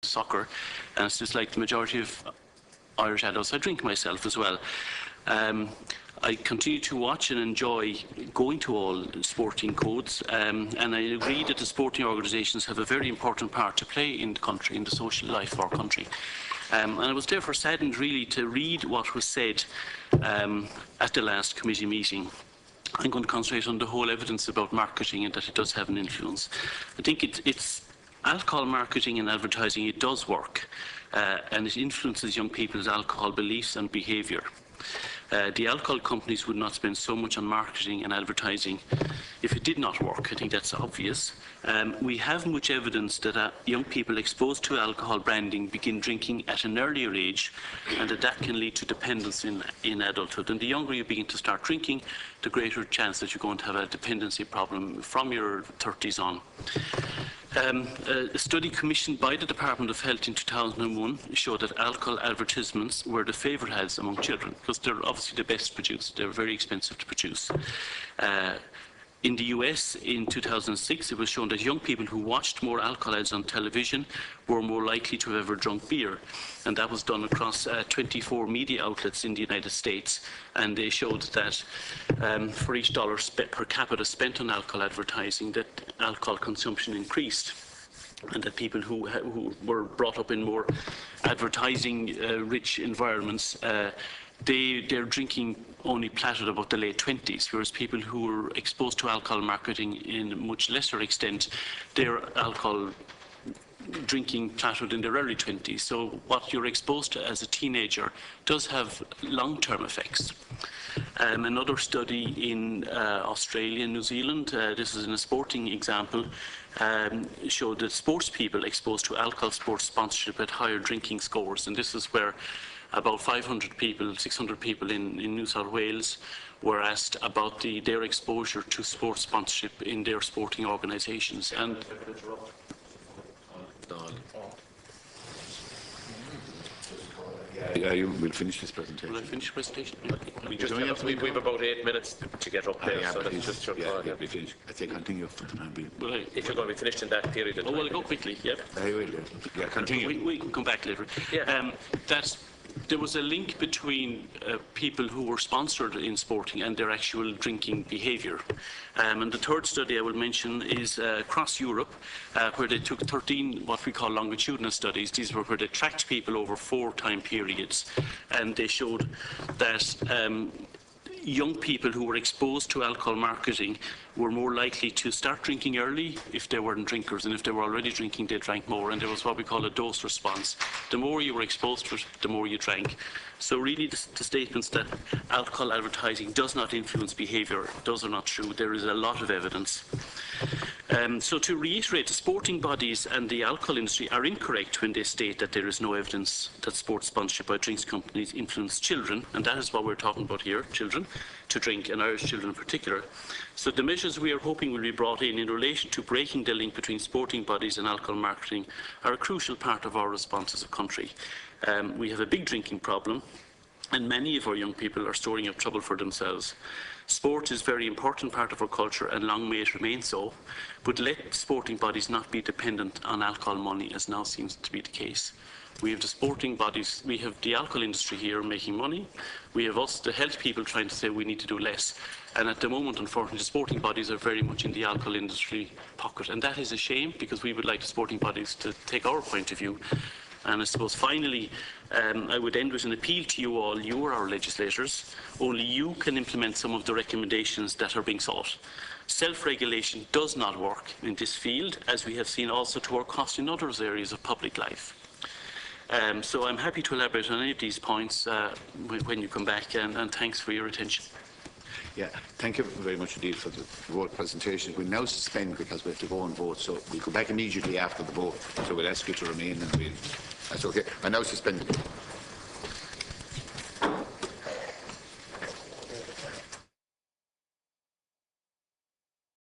soccer, and it's just like the majority of Irish adults, I drink myself as well. I continue to watch and enjoy going to all sporting codes, and I agree that the sporting organisations have a very important part to play in the country, in the social life of our country. And I was therefore saddened really to read what was said at the last committee meeting. I'm going to concentrate on the whole evidence about marketing and that it does have an influence. I think it's alcohol marketing and advertising, it does work, and it influences young people's alcohol beliefs and behaviour. The alcohol companies would not spend so much on marketing and advertising if it did not work. I think that's obvious. We have much evidence that young people exposed to alcohol branding begin drinking at an earlier age, and that can lead to dependence in adulthood. And the younger you begin to start drinking, the greater chance that you're going to have a dependency problem from your 30s on. A study commissioned by the Department of Health in 2001 showed that alcohol advertisements were the favourite ads among children, because they're obviously the best produced. They're very expensive to produce. In the US in 2006, it was shown that young people who watched more alcohol ads on television were more likely to have ever drunk beer. And that was done across 24 media outlets in the United States. And they showed that for each dollar per capita spent on alcohol advertising, that alcohol consumption increased. And that people who were brought up in more advertising-rich environments, their drinking only plateaued about the late 20s, whereas people who were exposed to alcohol marketing in a much lesser extent, their alcohol drinking plateaued in their early 20s. So what you're exposed to as a teenager does have long-term effects. Another study in Australia and New Zealand, this is in a sporting example, showed that sports people exposed to alcohol sports sponsorship had higher drinking scores, and this is where about 500 people, 600 people in New South Wales were asked about their exposure to sports sponsorship in their sporting organisations. And you will finish this presentation. Will I finish the presentation? We have about 8 minutes to get up there, so that's just your call. Yeah, we finish. I think continue for the time being. If you're going to be finished in that period. Oh, well, I'll go quickly, yeah. I will, yeah, continue. We can come back later. Yeah. There was a link between people who were sponsored in sporting and their actual drinking behaviour. And the third study I will mention is across Europe, where they took 13 what we call longitudinal studies. These were where they tracked people over 4 time periods, and they showed that young people who were exposed to alcohol marketing were more likely to start drinking early if they weren't drinkers, and if they were already drinking, they drank more, and there was what we call a dose response. The more you were exposed to it, the more you drank. So really the statements that alcohol advertising does not influence behaviour, those are not true. There is a lot of evidence. So to reiterate, the sporting bodies and the alcohol industry are incorrect when they state that there is no evidence that sports sponsorship by drinks companies influence children, and that is what we're talking about here, children, to drink, and Irish children in particular. So the measures we are hoping will be brought in relation to breaking the link between sporting bodies and alcohol marketing are a crucial part of our response as a country. We have a big drinking problem, and many of our young people are storing up trouble for themselves. Sport is a very important part of our culture, and long may it remain so, but let sporting bodies not be dependent on alcohol money, as now seems to be the case. We have the sporting bodies, we have the alcohol industry here making money, we have us, the health people, trying to say we need to do less, and at the moment, unfortunately, the sporting bodies are very much in the alcohol industry pocket, and that is a shame, because we would like the sporting bodies to take our point of view. And I suppose finally, I would end with an appeal to you all. You are our legislators. Only you can implement some of the recommendations that are being sought. Self-regulation does not work in this field, as we have seen also to our cost in other areas of public life. So I'm happy to elaborate on any of these points when you come back, and thanks for your attention. Yeah, thank you very much indeed for the vote presentation. We'll now suspend because we have to go and vote, so we'll go back immediately after the vote. So we'll ask you to remain, and that's okay. I now suspend.